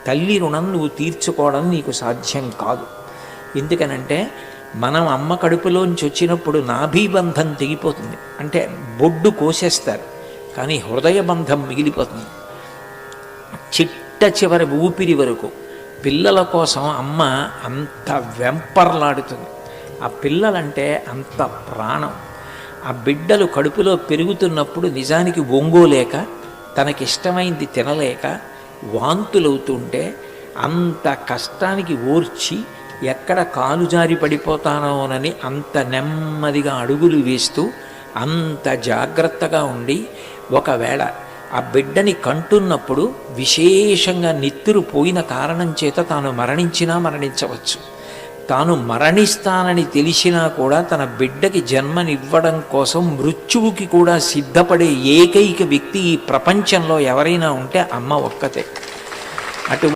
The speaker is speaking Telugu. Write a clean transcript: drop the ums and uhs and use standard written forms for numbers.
తల్లి రుణం నువ్వు తీర్చుకోవడం నీకు సాధ్యం కాదు. ఎందుకనంటే మనం అమ్మ కడుపులోంచి వచ్చినప్పుడు నాభీబంధం తెగిపోతుంది, అంటే బొడ్డు కోసేస్తారు, కానీ హృదయ బంధం మిగిలిపోతుంది. చిట్ట చివరి ఊపిరి వరకు పిల్లల కోసం అమ్మ అంత వెంపర్లాడుతుంది. ఆ పిల్లలంటే అంత ప్రాణం. ఆ బిడ్డలు కడుపులో పెరుగుతున్నప్పుడు నిజానికి ఒంగోలేక, తనకిష్టమైంది తినలేక వాంతులవుతుంటే అంత కష్టానికి ఓర్చి ఎక్కడ కాలు జారి పడిపోతానోనని అంత నెమ్మదిగా అడుగులు వేస్తూ అంత జాగ్రత్తగా ఉండి, ఒకవేళ ఆ బిడ్డని కంటున్నప్పుడు విశేషంగా నెత్తురు పోయిన కారణం చేత తాను మరణించినా మరణించవచ్చు. తాను మరణిస్తానని తెలిసినా కూడా తన బిడ్డకి జన్మనివ్వడం కోసం మృత్యువుకి కూడా సిద్ధపడే ఏకైక వ్యక్తి ఈ ప్రపంచంలో ఎవరైనా ఉంటే అమ్మ ఒక్కతే. అటు